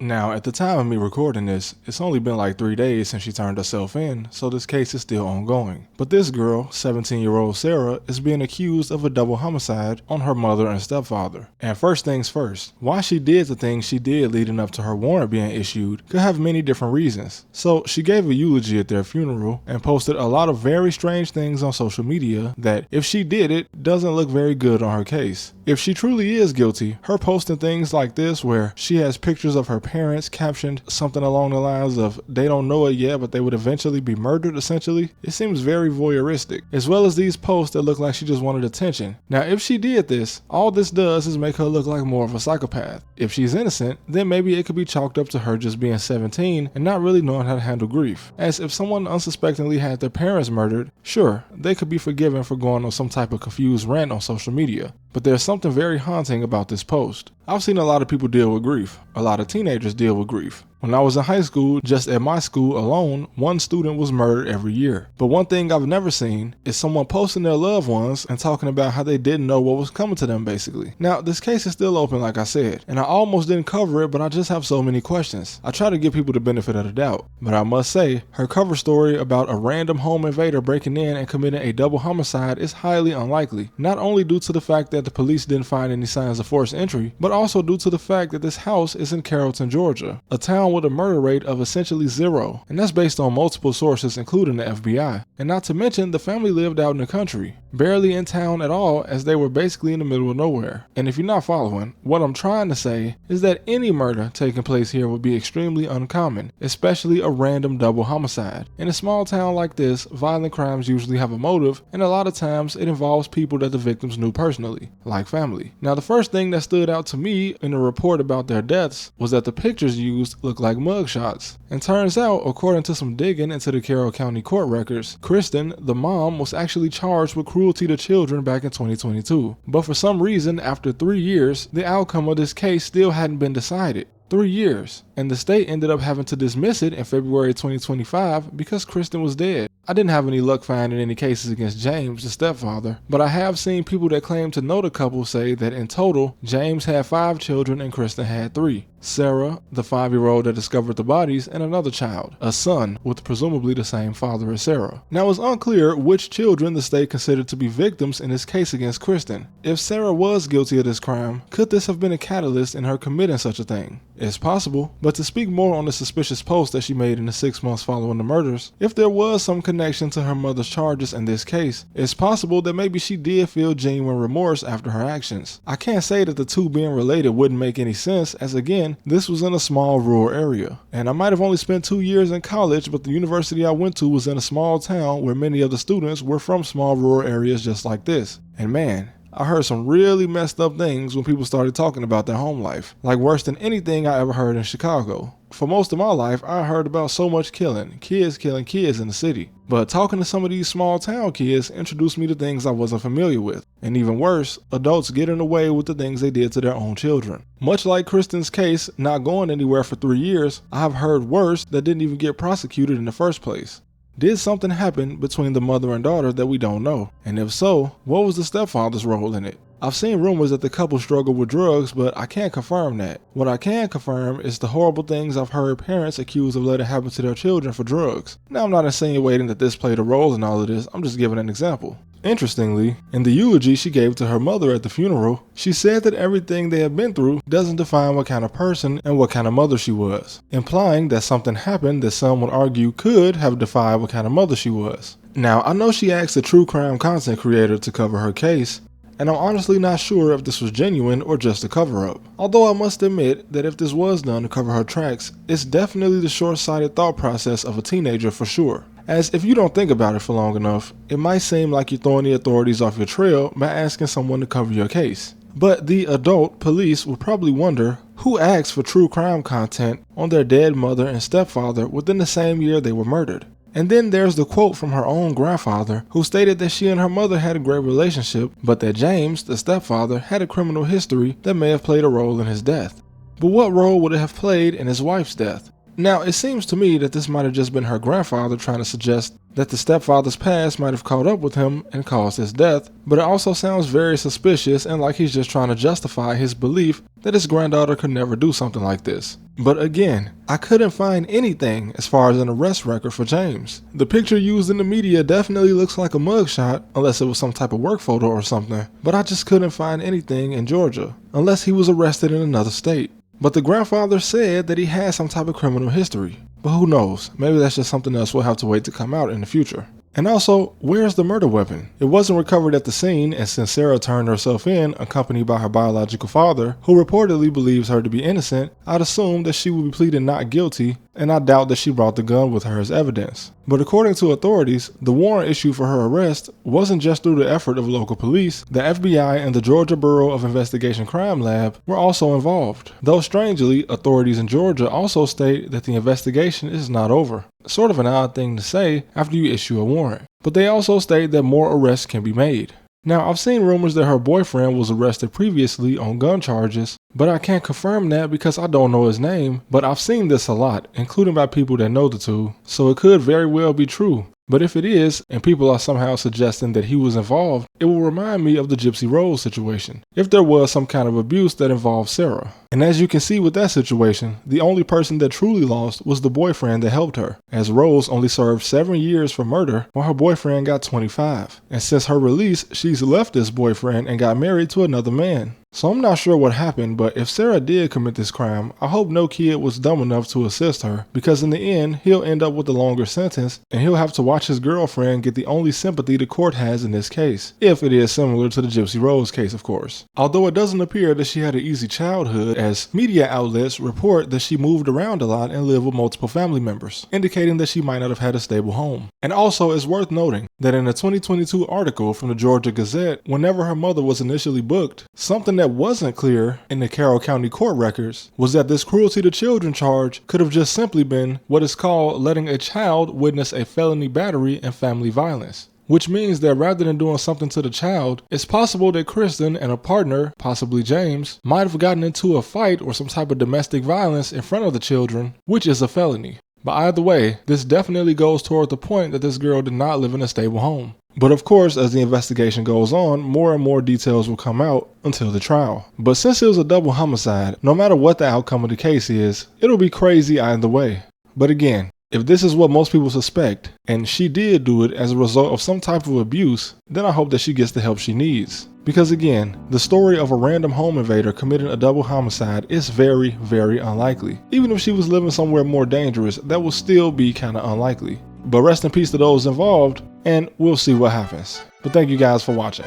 Now, at the time of me recording this, it's only been like 3 days since she turned herself in, so this case is still ongoing. But this girl, 17-year-old Sarah, is being accused of a double homicide on her mother and stepfather. And first things first, why she did the things she did leading up to her warrant being issued could have many different reasons. So she gave a eulogy at their funeral and posted a lot of very strange things on social media that, if she did it, doesn't look very good on her case. If she truly is guilty, her posting things like this where she has pictures of her parents captioned something along the lines of they don't know it yet but they would eventually be murdered, essentially, it seems very voyeuristic, as well as these posts that look like she just wanted attention. Now, if she did this, all this does is make her look like more of a psychopath. If she's innocent, then maybe it could be chalked up to her just being 17 and not really knowing how to handle grief. As if someone unsuspectingly had their parents murdered, sure, they could be forgiven for going on some type of confused rant on social media. But there's something very haunting about this post. I've seen a lot of people deal with grief. A lot of teenagers deal with grief. When I was in high school, just at my school alone, one student was murdered every year. But one thing I've never seen is someone posting their loved ones and talking about how they didn't know what was coming to them, basically. Now, this case is still open, like I said, and I almost didn't cover it, but I just have so many questions. I try to give people the benefit of the doubt, but I must say, her cover story about a random home invader breaking in and committing a double homicide is highly unlikely, not only due to the fact that the police didn't find any signs of forced entry, but also due to the fact that this house is in Carrollton, Georgia, a town with a murder rate of essentially 0, and that's based on multiple sources including the FBI. And not to mention, the family lived out in the country, barely in town at all, as they were basically in the middle of nowhere. And if you're not following, what I'm trying to say is that any murder taking place here would be extremely uncommon, especially a random double homicide. In a small town like this, violent crimes usually have a motive, and a lot of times it involves people that the victims knew personally, like family. Now, the first thing that stood out to me in the report about their deaths was that the pictures used looked like mugshots. And turns out, according to some digging into the Carroll County court records, Kristen, the mom, was actually charged with cruelty to children back in 2022. But for some reason, after 3 years, the outcome of this case still hadn't been decided. 3 years, and the state ended up having to dismiss it in February 2025 because Kristen was dead. I didn't have any luck finding any cases against James, the stepfather, but I have seen people that claim to know the couple say that in total, James had 5 children and Kristen had 3. Sarah, the 5-year-old that discovered the bodies, and another child, a son with presumably the same father as Sarah. Now, it's unclear which children the state considered to be victims in this case against Kristen. If Sarah was guilty of this crime, could this have been a catalyst in her committing such a thing? It's possible, but to speak more on the suspicious post that she made in the 6 months following the murders, if there was some connection to her mother's charges in this case, it's possible that maybe she did feel genuine remorse after her actions. I can't say that the two being related wouldn't make any sense, as again, this was in a small rural area. And I might have only spent 2 years in college, but the university I went to was in a small town where many of the students were from small rural areas just like this. And man, I heard some really messed up things when people started talking about their home life. Like worse than anything I ever heard in Chicago. For most of my life, I heard about so much killing kids in the city. But talking to some of these small town kids introduced me to things I wasn't familiar with. And even worse, adults getting away with the things they did to their own children. Much like Kristen's case not going anywhere for 3 years, I have heard worse that didn't even get prosecuted in the first place. Did something happen between the mother and daughter that we don't know? And if so, what was the stepfather's role in it? I've seen rumors that the couple struggled with drugs, but I can't confirm that. What I can confirm is the horrible things I've heard parents accused of letting happen to their children for drugs. Now, I'm not insinuating that this played a role in all of this, I'm just giving an example. Interestingly, in the eulogy she gave to her mother at the funeral, she said that everything they had been through doesn't define what kind of person and what kind of mother she was, implying that something happened that some would argue could have defied what kind of mother she was. Now, I know she asked a true crime content creator to cover her case, and I'm honestly not sure if this was genuine or just a cover-up. Although I must admit that if this was done to cover her tracks, it's definitely the short-sighted thought process of a teenager for sure. As if you don't think about it for long enough, it might seem like you're throwing the authorities off your trail by asking someone to cover your case. But the adult police would probably wonder who asked for true crime content on their dead mother and stepfather within the same year they were murdered. And then there's the quote from her own grandfather, who stated that she and her mother had a great relationship, but that James, the stepfather, had a criminal history that may have played a role in his death. But what role would it have played in his wife's death? Now, it seems to me that this might have just been her grandfather trying to suggest that the stepfather's past might have caught up with him and caused his death, but it also sounds very suspicious and like he's just trying to justify his belief that his granddaughter could never do something like this. But again, I couldn't find anything as far as an arrest record for James. The picture used in the media definitely looks like a mugshot, unless it was some type of work photo or something, but I just couldn't find anything in Georgia, unless he was arrested in another state. But the grandfather said that he had some type of criminal history. But who knows, maybe that's just something else we'll have to wait to come out in the future. And also, where's the murder weapon? It wasn't recovered at the scene, and since Sarah turned herself in, accompanied by her biological father, who reportedly believes her to be innocent, I'd assume that she would be pleading not guilty, and I doubt that she brought the gun with her as evidence. But according to authorities, the warrant issued for her arrest wasn't just through the effort of local police. The FBI and the Georgia Bureau of Investigation Crime Lab were also involved. Though strangely, authorities in Georgia also state that the investigation is not over. Sort of an odd thing to say after you issue a warrant. But they also state that more arrests can be made. Now, I've seen rumors that her boyfriend was arrested previously on gun charges, but I can't confirm that because I don't know his name, but I've seen this a lot, including by people that know the two, so it could very well be true. But if it is, and people are somehow suggesting that he was involved, it will remind me of the Gypsy Rose situation, if there was some kind of abuse that involved Sarah. And as you can see with that situation, the only person that truly lost was the boyfriend that helped her, as Rose only served 7 years for murder while her boyfriend got 25. And since her release, she's left this boyfriend and got married to another man. So I'm not sure what happened, but if Sarah did commit this crime, I hope no kid was dumb enough to assist her, because in the end, he'll end up with a longer sentence, and he'll have to watch his girlfriend get the only sympathy the court has in this case, if it is similar to the Gypsy Rose case, of course. Although it doesn't appear that she had an easy childhood, as media outlets report that she moved around a lot and lived with multiple family members, indicating that she might not have had a stable home. And also, it's worth noting that in a 2022 article from the Georgia Gazette, whenever her mother was initially booked, something that wasn't clear in the Carroll County court records was that this cruelty to children charge could have just simply been what is called letting a child witness a felony battery and family violence. Which means that rather than doing something to the child, it's possible that Kristen and a partner, possibly James, might have gotten into a fight or some type of domestic violence in front of the children, which is a felony. But either way, this definitely goes toward the point that this girl did not live in a stable home. But of course, as the investigation goes on, more and more details will come out until the trial. But since it was a double homicide, no matter what the outcome of the case is, it'll be crazy either way. But again, if this is what most people suspect, and she did do it as a result of some type of abuse, then I hope that she gets the help she needs. Because again, the story of a random home invader committing a double homicide is very, very unlikely. Even if she was living somewhere more dangerous, that would still be kind of unlikely. But rest in peace to those involved, and we'll see what happens. But thank you guys for watching.